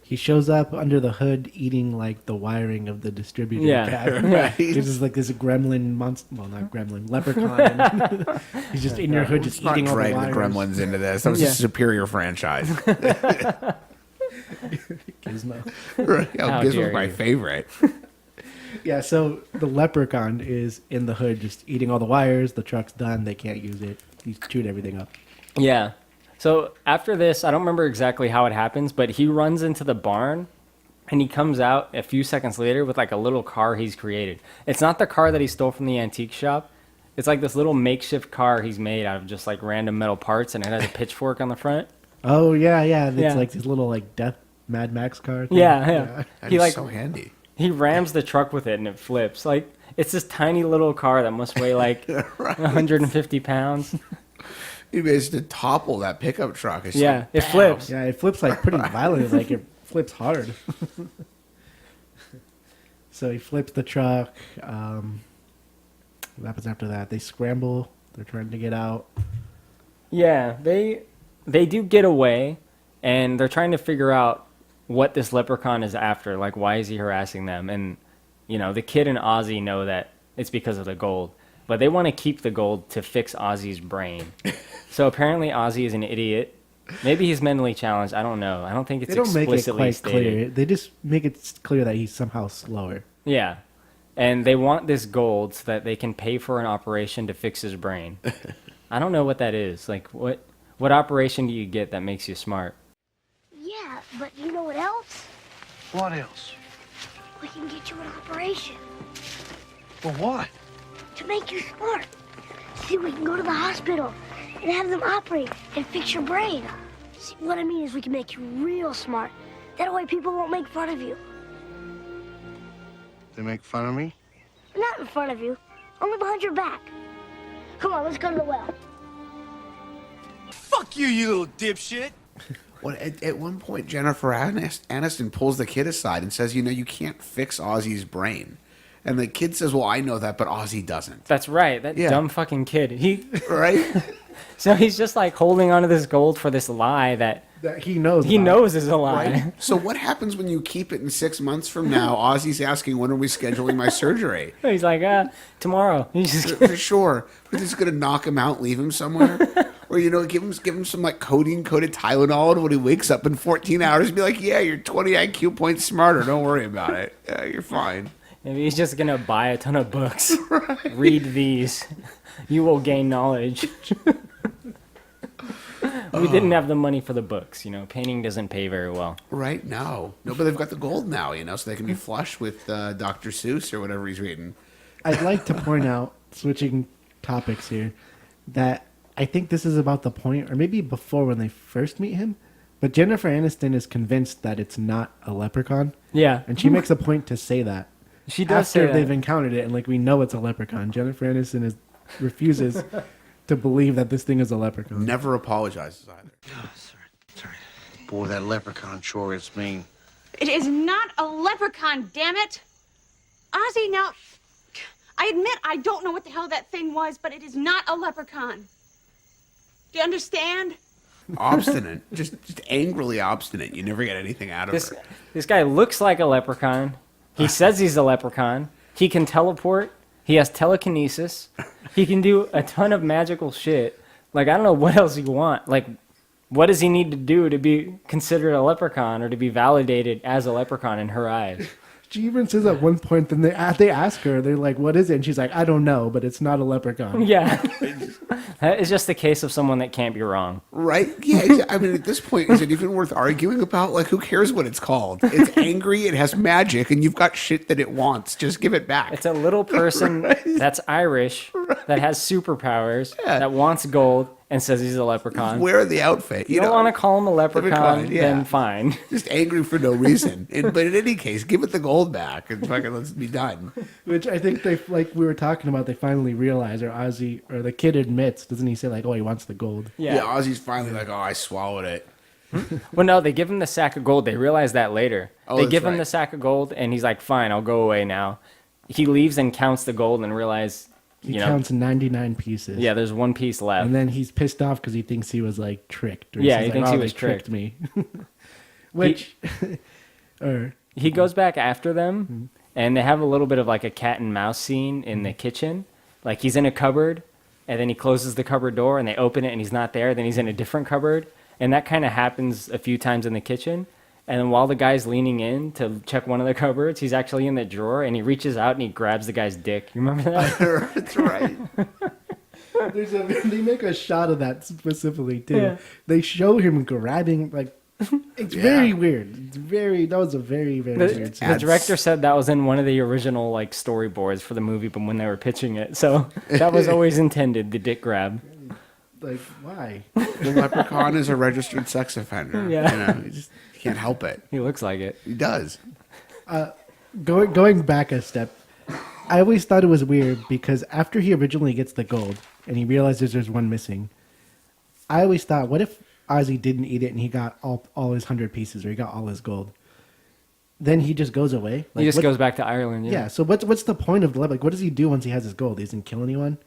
He shows up under the hood eating like the wiring of the distributor Yeah. cab. Right. This is like this gremlin monster. Well, not gremlin, leprechaun. He's just in your hood, just Let's not eating all the drag wires. the Gremlins into this. That was Yeah. a superior franchise. Gizmo. Right. How This dare was my you. favorite. Yeah, so the leprechaun is in the hood, just eating all the wires. The truck's done. They can't use it. He's chewed everything up. Yeah. So after this, I don't remember exactly how it happens, but he runs into the barn and he comes out a few seconds later with like a little car he's created. It's not the car that he stole from the antique shop. It's like this little makeshift car he's made out of just like random metal parts, and it has a pitchfork on the front. Oh yeah, yeah. It's Yeah. like this little like death Mad Max car. Thing. Yeah. That He is like so handy. he rams the truck with it and it flips. Like it's this tiny little car that must weigh like 150 pounds. He managed to topple that pickup truck. It's Yeah, like, it bam. flips. Yeah, it flips like pretty violently. Like it flips hard. So he flips the truck. What happens after that? They scramble. They're trying to get out. Yeah, they do get away, and they're trying to figure out what this leprechaun is after. Like, why is he harassing them? And you know, the kid and Ozzy know that it's because of the gold, but they want to keep the gold to fix Ozzy's brain. So apparently, Ozzy is an idiot. Maybe he's mentally challenged. I don't know. I don't think it's They don't make it explicitly quite stated. clear. They just make it clear that he's somehow slower. Yeah. And they want this gold so that they can pay for an operation to fix his brain. I don't know what that is. Like, what operation do you get that makes you smart? Yeah, but you know what else? What else? We can get you an operation For what? to make you smart. See, we can go to the hospital and have them operate and fix your brain. See, what I mean is we can make you real smart. That way people won't make fun of you. They make fun of me? Not in front of you, only behind your back. Come on, let's go to the well. Fuck you, you little dipshit. Well, at one point, Jennifer Aniston pulls the kid aside and says, you can't fix Ozzy's brain. And the kid says, well, I know that, but Ozzy doesn't. That's right. That Yeah. dumb fucking kid. Right? So he's just like holding onto this gold for this lie that He knows. he about. knows is a lie. Right? So what happens when you keep it and 6 months from now, Ozzy's asking, when are we scheduling my surgery? He's like, tomorrow. He's just For sure. We're just going to knock him out, leave him somewhere. Or, give him some, like, codeine-coated Tylenol, and when he wakes up in 14 hours, be like, yeah, you're 20 IQ points smarter. Don't worry about it. Yeah, you're fine. maybe he's just gonna buy a ton of books. Read these. You will gain knowledge. We didn't have the money for the books. Painting doesn't pay very well. Right? No, but they've got the gold now, so they can be flush with Dr. Seuss or whatever he's reading. I'd like to point out, switching topics here, that I think this is about the point, or maybe before when they first meet him, but Jennifer Aniston is convinced that it's not a leprechaun. Yeah. And she makes a point to say that. She does After say they've that. encountered it, and like we know it's a leprechaun, Jennifer Aniston refuses to believe that this thing is a leprechaun. Never apologizes either. Oh, sorry. Boy, that leprechaun sure is mean. It is not a leprechaun, damn it! Ozzy, now, I admit I don't know what the hell that thing was, but it is not a leprechaun. Do you understand? Obstinate. just angrily obstinate. You never get anything out of her. This guy looks like a leprechaun. He says he's a leprechaun. He can teleport. He has telekinesis. He can do a ton of magical shit. Like, I don't know what else you want. Like, what does he need to do to be considered a leprechaun or to be validated as a leprechaun in her eyes? She even says at one point, then they ask her, they're like, what is it? And she's like, I don't know, but it's not a leprechaun. Yeah. It's just a case of someone that can't be wrong. Right? Yeah. I mean, at this point, is it even worth arguing about? Like, who cares what it's called? It's angry, it has magic, and you've got shit that it wants. Just give it back. It's a little person that's Irish, that has superpowers, that wants gold, and says he's a leprechaun. Wear the outfit. You don't want to call him a leprechaun, yeah. then fine. Just angry for no reason. But in any case, give it the gold back and fucking let's be done. Which I think they, like we were talking about, they finally realize, or Ozzy, or the kid admits, doesn't he say like, oh, he wants the gold? Yeah, Ozzy's finally like, oh, I swallowed it. Well, no, they give him the sack of gold. They realize that later. Oh, they that's give him right. the sack of gold, and he's like, fine, I'll go away now. He leaves and counts the gold and realizes, He counts 99 pieces. Yeah, there's one piece left. And then he's pissed off because he thinks he was like tricked. Or Yeah, he's he like, thinks oh, he they was tricked. me. Which, or He goes back after them, and they have a little bit of like a cat and mouse scene in the kitchen. Like he's in a cupboard, and then he closes the cupboard door, and they open it, and he's not there. Then he's in a different cupboard, and that kind of happens a few times in the kitchen. And then while the guy's leaning in to check one of the cupboards, he's actually in the drawer, and he reaches out and he grabs the guy's dick. You remember that? That's right. they make a shot of that specifically too. Yeah. They show him grabbing like. It's very weird. That was a very, very weird scene. The director said that was in one of the original like storyboards for the movie, but when they were pitching it, so that was always intended, the dick grab. Like, why? The leprechaun is a registered sex offender. Yeah. You just can't help it. He looks like it. He does. Going back a step, I always thought it was weird because after he originally gets the gold and he realizes there's one missing, I always thought, what if Ozzy didn't eat it and he got all his 100 pieces or he got all his gold? Then he just goes away. He just goes back to Ireland. Yeah. So what's the point of like what does he do once he has his gold? He doesn't kill anyone.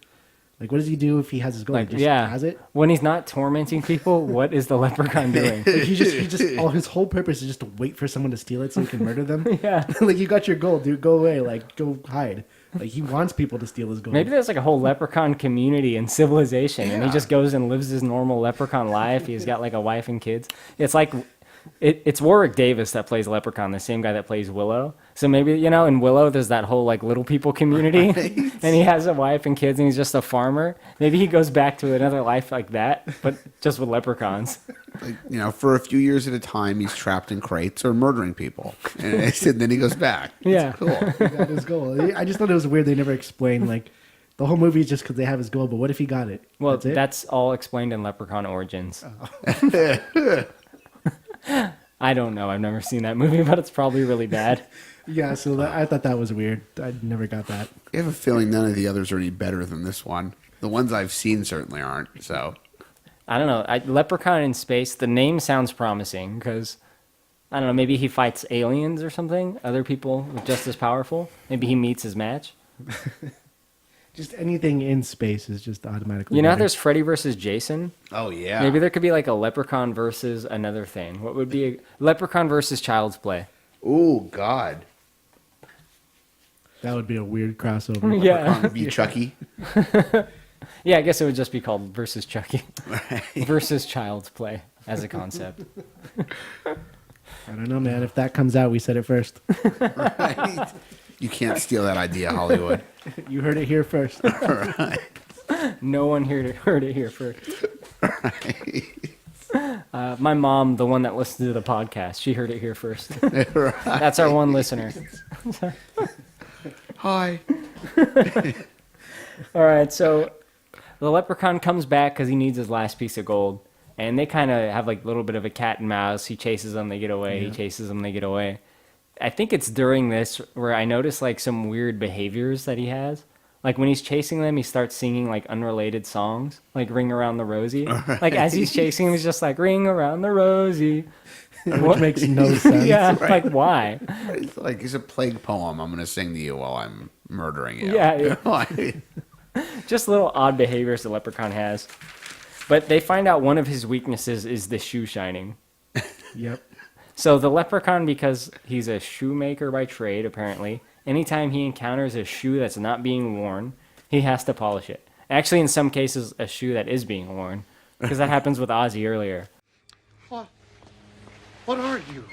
Like what does he do if he has his gold? Like, he just has it. When he's not tormenting people, what is the leprechaun doing? Like he just all his whole purpose is just to wait for someone to steal it so he can murder them. Yeah. Like you got your gold, dude. Go away. Like go hide. Like he wants people to steal his gold. Maybe there's like a whole leprechaun community in civilization, and he Yeah. just goes and lives his normal leprechaun life. He's got like a wife and kids. It's like It's Warwick Davis that plays Leprechaun, the same guy that plays Willow. So maybe, you know, in Willow, there's that whole like little people community, and he has a wife and kids, and he's just a farmer. Maybe he goes back to another life like that, but just with leprechauns. Like, you know, for a few years at a time, he's trapped in crates or murdering people, and then he goes back. Yeah, Cool. He got his goal. I just thought it was weird. They never explained like the whole movie is just because they have his goal. But what if he got it? well, That's it? that's all explained in Leprechaun Origins. I don't know. I've never seen that movie, but it's probably really bad. Yeah. So I thought that was weird. I never got that. I have a feeling none of the others are any better than this one. The ones I've seen certainly aren't. So I don't know. Leprechaun in space. The name sounds promising because I don't know. Maybe he fights aliens or something. Other people just as powerful. Maybe he meets his match. Just anything in space is just automatically. You know, how better. there's Freddy versus Jason. oh yeah, Maybe there could be like a Leprechaun versus another thing. What would be a Leprechaun versus Child's Play? oh god, That would be a weird crossover. Yeah, be Chucky. yeah. I guess it would just be called versus Chucky versus Child's Play as a concept. I don't know, man. If that comes out, we said it first. Right? You can't steal that idea, Hollywood. You heard it here first. No one heard it here first. My mom, the one that listens to the podcast, she heard it here first. That's our one listener. Hi. All right, so the leprechaun comes back because he needs his last piece of gold, and they kind of have like a little bit of a cat and mouse. He chases them, they get away. He chases them, they get away. I think it's during this where I notice like some weird behaviors that he has. Like when he's chasing them, he starts singing like unrelated songs, like "Ring Around the Rosie." Right. Like as he's chasing him, he's just like "Ring Around the Rosie." Which makes no sense. Yeah, like why? It's like it's a plague poem I'm going to sing to you while I'm murdering you. Yeah, Like, just little odd behaviors the leprechaun has. But they find out one of his weaknesses is the shoe shining. Yep. So the leprechaun, because he's a shoemaker by trade, apparently, anytime he encounters a shoe that's not being worn, he has to polish it. Actually, in some cases, a shoe that is being worn, because that happens with Ozzy earlier. What are you?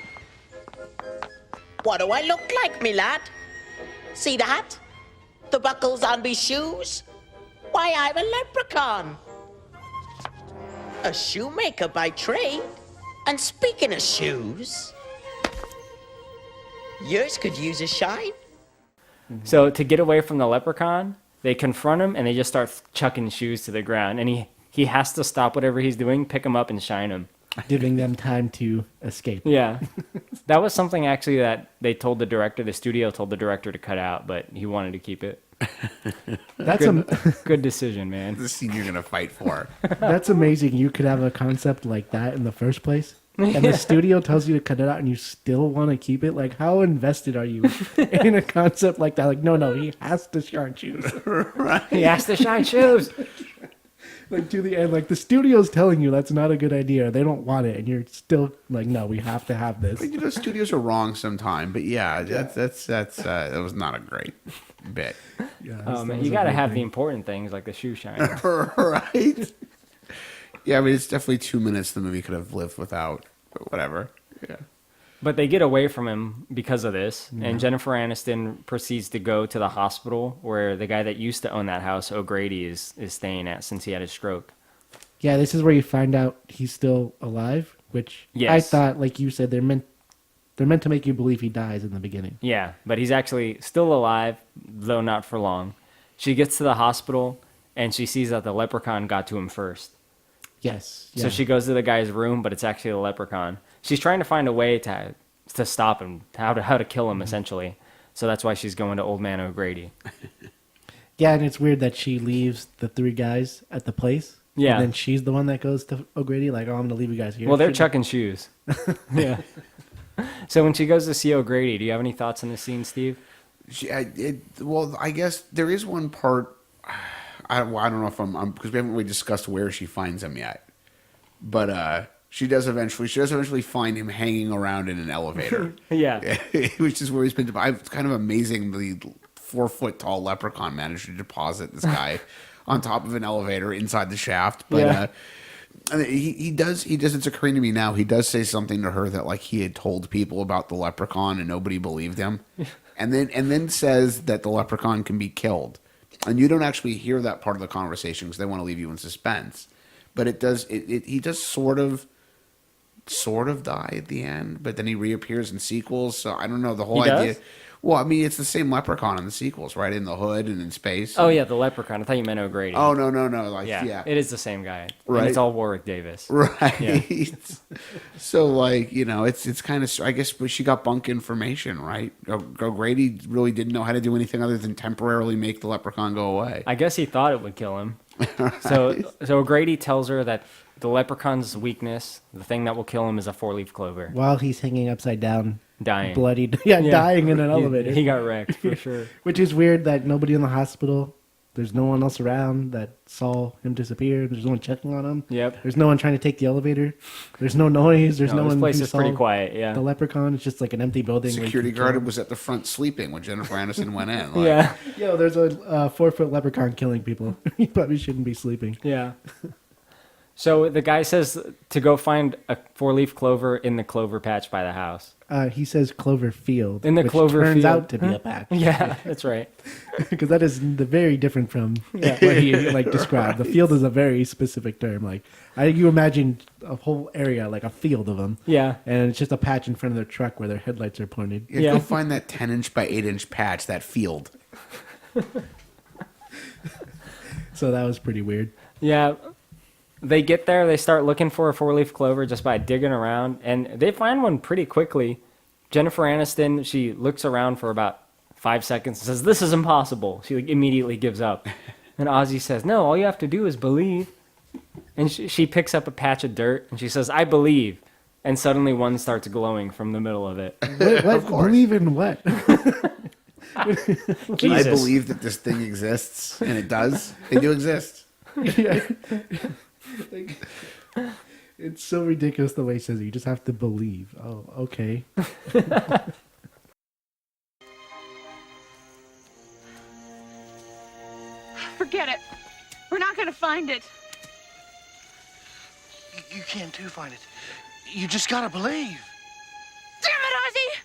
What do I look like, me lad? See that? The buckles on me shoes? Why, I'm a leprechaun. A shoemaker by trade. And speaking of shoes, yours could use a shine. So to get away from the leprechaun, they confront him and they just start chucking shoes to the ground. And he has to stop whatever he's doing, pick them up and shine them. Giving them time to escape. Yeah. That was something actually that they told the studio told the director to cut out, but he wanted to keep it. That's Good decision, man. the scene you're going to fight for. that's amazing. You could have a concept like that in the first place, and the studio tells you to cut it out, and you still want to keep it. Like, how invested are you in a concept like that? Like, no, he has to shine shoes. He has to shine shoes. Like to the end, like the studio's telling you that's not a good idea. They don't want it, and you're still like, no, we have to have this. You know, studios are wrong sometime, but yeah, that's that was not a great bit. Yeah, You got to have the important things like the shoe shine. Right? Yeah, I mean, it's definitely 2 minutes the movie could have lived without, but whatever. Yeah. But they get away from him because of this, and Jennifer Aniston proceeds to go to the hospital where the guy that used to own that house, O'Grady, is staying at since he had his stroke. Yeah, this is where you find out he's still alive, which I Yes. thought, like you said, they're meant to make you believe he dies in the beginning. Yeah, but he's actually still alive, though not for long. She gets to the hospital, and she sees that the leprechaun got to him first. Yes. So she goes to the guy's room, but it's actually the leprechaun. She's trying to find a way to stop him, how to kill him, essentially. So that's why she's going to Old Man O'Grady. Yeah, and it's weird that she leaves the three guys at the place. Yeah. And then she's the one that goes to O'Grady, like, oh, I'm going to leave you guys here. Well, they're Should- chucking shoes. Yeah. So when she goes to see O'Grady, do you have any thoughts on this scene, Steve? Well, I guess there is one part. I don't know if I'm because we haven't really discussed where she finds him yet, but she does eventually find him hanging around in an elevator. Yeah. Which is where he's been. It's kind of amazing the 4-foot tall leprechaun managed to deposit this guy on top of an elevator inside the shaft. But And he does. It's occurring to me now. He does say something to her that like he had told people about the leprechaun and nobody believed him, and then says that the leprechaun can be killed, and you don't actually hear that part of the conversation because they want to leave you in suspense. But it does. He does sort of die at the end, but then he reappears in sequels. So I don't know the whole He idea. does? Well, I mean, it's the same leprechaun in the sequels, right? In the hood and in space. Oh yeah, the Leprechaun. I thought you meant O'Grady. Oh no. Like yeah, it is the same guy. Right. And it's all Warwick Davis. Right. Yeah. So, like, it's kind of, I guess, but she got bunk information, right? O'Grady really didn't know how to do anything other than temporarily make the leprechaun go away. I guess he thought it would kill him. So O'Grady tells her that the leprechaun's weakness, the thing that will kill him, is a 4-leaf clover. While he's hanging upside down, Dying. bloodied, dying in an elevator. He got wrecked, for sure. Which is weird that nobody in the hospital, there's no one else around that saw him disappear. There's no one checking on him. Yep. There's no one trying to take the elevator. There's no noise. There's no this one. place who is pretty saw quiet, yeah. The leprechaun. It's just like an empty building. where you Security can kill guard him. was at the front sleeping when Jennifer Aniston went in. Like, Yeah. Yo, there's a 4-foot leprechaun killing people. He probably shouldn't be sleeping. Yeah. So the guy says to go find a 4-leaf clover in the clover patch by the house. He says clover field. In the which clover turns field. out to be a patch. Yeah, that's right. Because that is very different from what he like described. The field is a very specific term. Like you imagine a whole area like a field of them. Yeah. And it's just a patch in front of their truck where their headlights are pointed. Yeah, go find that 10-inch by 8-inch patch, that field. So that was pretty weird. Yeah. They get there, they start looking for a 4-leaf clover just by digging around, and they find one pretty quickly. Jennifer Aniston, she looks around for about 5 seconds and says, "This is impossible." She immediately gives up. And Ozzy says, "No, all you have to do is believe." And she picks up a patch of dirt and she says, "I believe." And suddenly one starts glowing from the middle of it. What? Believe in what? I Jesus. believe that this thing exists, and it does. They do exist. Yeah. Like, it's so ridiculous the way he says it. You just have to believe. Oh, okay. Forget it. We're not gonna find it. You can too find it. You just gotta believe. Damn it, Ozzy!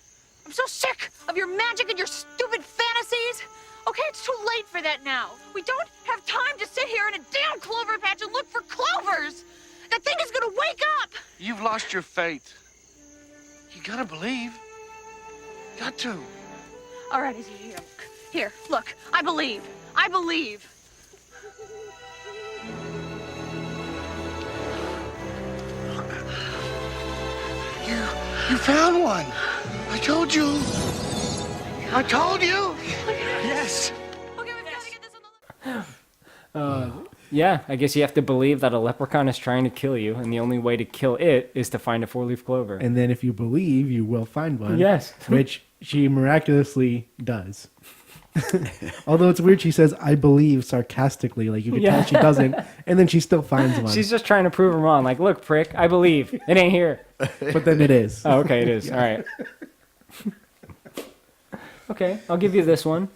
I'm so sick of your magic and your stupid fantasies. Okay, it's too late for that now. We don't have time to sit here in a damn clover patch and look for clovers. That thing is gonna wake up. You've lost your faith. You gotta believe. Got to. All right, Izzy, here, look. I believe. I believe. You found one. I told you. I told you. Yes. Okay, we've got to get this on the... Yeah, I guess you have to believe that a leprechaun is trying to kill you, and the only way to kill it is to find a 4-leaf clover. And then if you believe, you will find one. Yes. Which she miraculously does. Although it's weird, she says, "I believe," sarcastically. Like you can tell she doesn't. And then she still finds one. She's just trying to prove him wrong. Like, look, prick, I believe. It ain't here. But then it is. Oh, okay, it is. All right. Okay, I'll give you this one.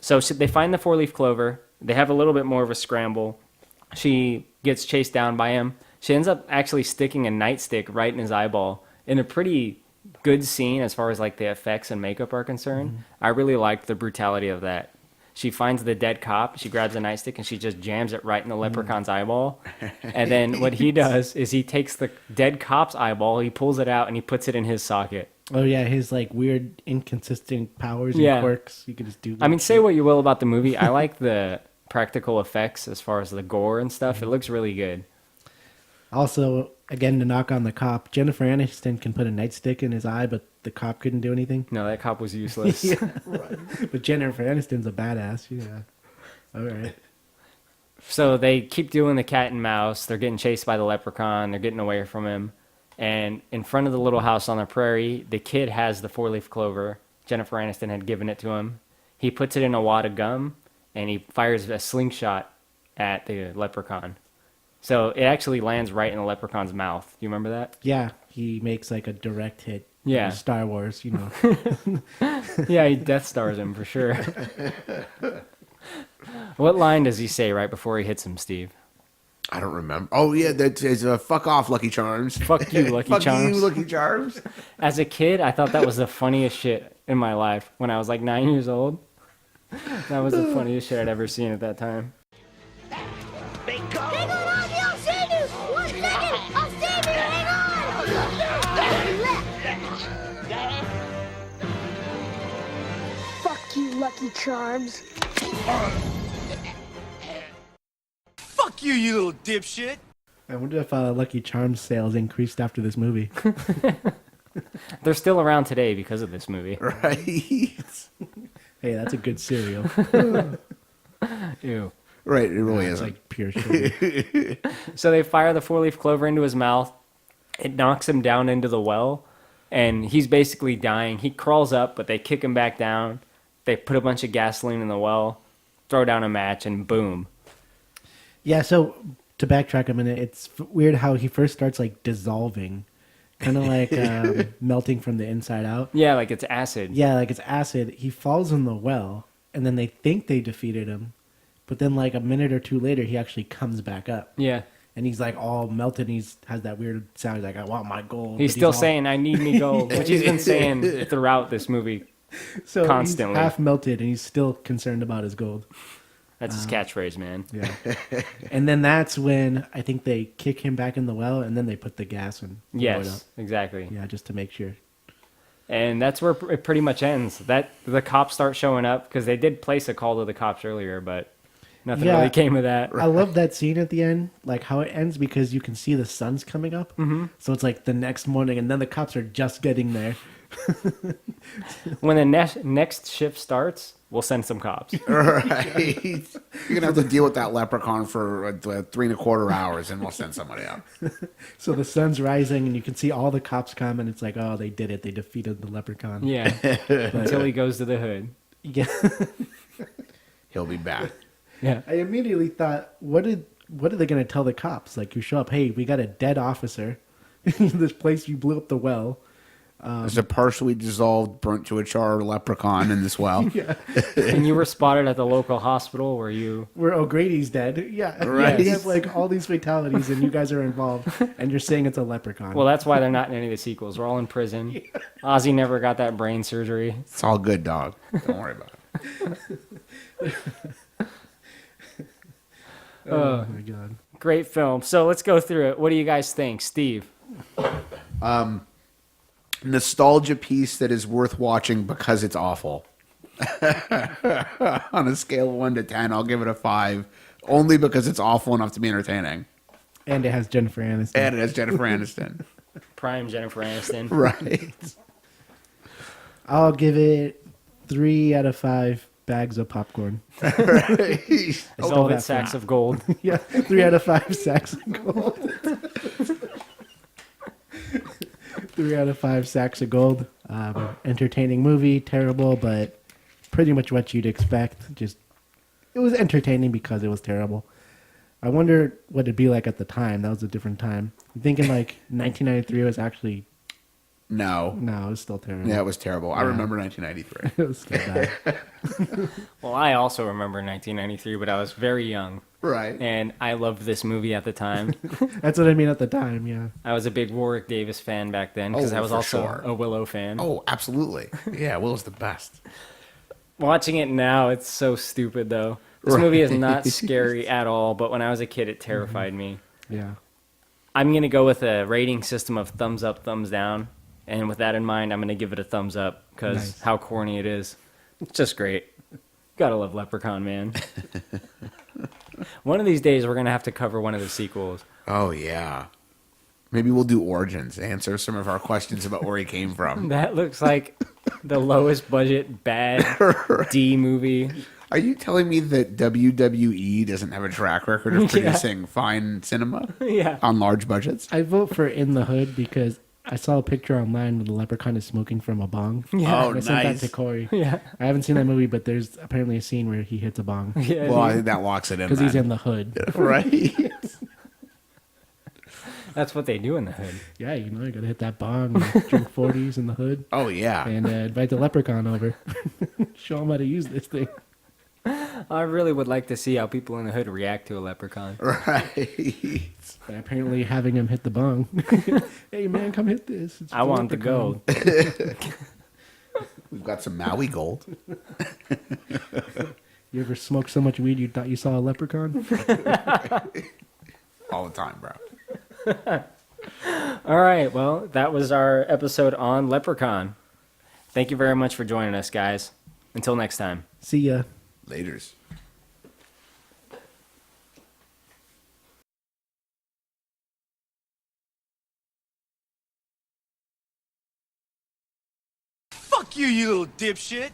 So they find the 4-leaf clover. They have a little bit more of a scramble. She gets chased down by him. She ends up actually sticking a nightstick right in his eyeball in a pretty good scene as far as like the effects and makeup are concerned. Mm-hmm. I really liked the brutality of that. She finds the dead cop, she grabs a nightstick, and she just jams it right in the leprechaun's eyeball. And then what he does is he takes the dead cop's eyeball, he pulls it out, and he puts it in his socket. Oh yeah, his like weird inconsistent powers Yeah. and quirks. You can just do. I mean, say what you will about the movie. I like the practical effects as far as the gore and stuff. It looks really good. Also, again, to knock on the cop, Jennifer Aniston can put a nightstick in his eye, but the cop couldn't do anything. No, that cop was useless. Yeah, right. But Jennifer Aniston's a badass. Yeah. All right. So they keep doing the cat and mouse. They're getting chased by the leprechaun. They're getting away from him. And in front of the little house on the prairie, the kid has the 4-leaf clover. Jennifer Aniston had given it to him. He puts it in a wad of gum, and he fires a slingshot at the leprechaun. So it actually lands right in the leprechaun's mouth. Do you remember that? Yeah, he makes like a direct hit. Yeah. Star Wars, you know. Yeah, he Death Stars him for sure. What line does he say right before he hits him, Steve? I don't remember. Oh yeah, that is fuck off, Lucky Charms. Fuck you, Lucky Fuck Charms. you, Lucky Charms. As a kid, I thought that was the funniest shit in my life. When I was like 9 years old, that was the funniest shit I'd ever seen at that time. Bingo! Hang on, Ozzy, I'll save you! 1 second! I'll save you! Hang on! Fuck you, Lucky Charms. Fuck you, you little dipshit. I wonder if Lucky Charms sales increased after this movie. They're still around today because of this movie. Right. Hey, that's a good cereal. Ew. Right. It really It's is. like pure sugar. So they fire the 4-leaf clover into his mouth. It knocks him down into the well, and he's basically dying. He crawls up, but they kick him back down. They put a bunch of gasoline in the well, throw down a match, and boom. Yeah, so to backtrack a minute, it's weird how he first starts like dissolving, kind of like melting from the inside out. Yeah, like it's acid. Yeah, like it's acid. He falls in the well, and then they think they defeated him, but then like a minute or two later, he actually comes back up. Yeah. And he's like all melted. And has that weird sound. He's like, "I want my gold." He's but still all- saying, "I need me gold," which he's been saying throughout this movie. so constantly. He's half melted, and he's still concerned about his gold. That's his catchphrase, man. Yeah. And then that's when I think they kick him back in the well, and then they put the gas in. blow it up. Yes, exactly. Yeah, just to make sure. And that's where it pretty much ends. That the cops start showing up because they did place a call to the cops earlier, but nothing Yeah. really came of that. I love that scene at the end, like how it ends because you can see the sun's coming up. Mm-hmm. So it's like the next morning, and then the cops are just getting there. When the next shift starts, we'll send some cops. Right. You're gonna have to deal with that leprechaun for 3.25 hours, and we'll send somebody out. So the sun's rising, and you can see all the cops come, and it's like, oh, they did it. They defeated the leprechaun. Yeah, until he goes to the hood. Yeah. He'll be back. Yeah, I immediately thought, what are they going to tell the cops? Like, you show up, hey, we got a dead officer in this place. You blew up the well. There's a partially dissolved, burnt to a char leprechaun in this well. Yeah. and you were spotted at the local hospital where you. Where O'Grady's dead. Yeah. Right. You have like all these fatalities, and you guys are involved, and you're saying it's a leprechaun. Well, that's why they're not in any of the sequels. We're all in prison. Ozzy never got that brain surgery. It's all good, dog. Don't worry about it. oh my God. Great film. So let's go through it. What do you guys think, Steve? Nostalgia piece that is worth watching because it's awful. On a scale of 1 to 10, I'll give it a 5, only because it's awful enough to be entertaining. And it has Jennifer Aniston. And it has Jennifer Aniston. Prime Jennifer Aniston. Right. I'll give it 3 out of 5 bags of popcorn. Velvet sacks of gold. Yeah, 3 out of 5 sacks of gold. 3 out of 5 sacks of gold. Entertaining movie, terrible, but pretty much what you'd expect. It was entertaining because it was terrible. I wonder what it'd be like at the time. That was a different time. I'm thinking like 1993 was actually No. it was still terrible. Yeah, it was terrible. I remember 1993. It was still bad. Well, I also remember 1993, but I was very young. Right. And I loved this movie at the time. That's what I mean at the time. Yeah. I was a big Warwick Davis fan back then because Oh, I was for also sure. a Willow fan. Oh, absolutely. Yeah, Will's the best. Watching it now, it's so stupid, though. This movie is not scary at all, but when I was a kid, it terrified me. Yeah. I'm going to go with a rating system of thumbs up, thumbs down. And with that in mind, I'm going to give it a thumbs up because Nice. how corny it is. It's just great. Gotta love Leprechaun, man. One of these days, we're going to have to cover one of the sequels. Oh, yeah. Maybe we'll do Origins, answer some of our questions about where he came from. That looks like the lowest budget bad D movie. Are you telling me that WWE doesn't have a track record of producing fine cinema Yeah. on large budgets? I vote for In the Hood because I saw a picture online where the leprechaun is smoking from a bong. Yeah. Oh, And I sent nice. that to Corey. Yeah. I haven't seen that movie, but there's apparently a scene where he hits a bong Yeah. Well, I think that locks it in. because he's then. in the hood. Right? That's what they do in the hood. Yeah, you know, you gotta hit that bong, and drink 40s in the hood, Oh, yeah. and invite the leprechaun over. Show him how to use this thing. I really would like to see how people in the hood react to a leprechaun. Right. By apparently having him hit the bong. Hey man, come hit this. It's I want the gold. We've got some Maui gold. You ever smoked so much weed you thought you saw a leprechaun? All the time, bro. All right, well, that was our episode on Leprechaun. Thank you very much for joining us, guys. Until next time. See ya. Laters. Fuck you, you little dipshit!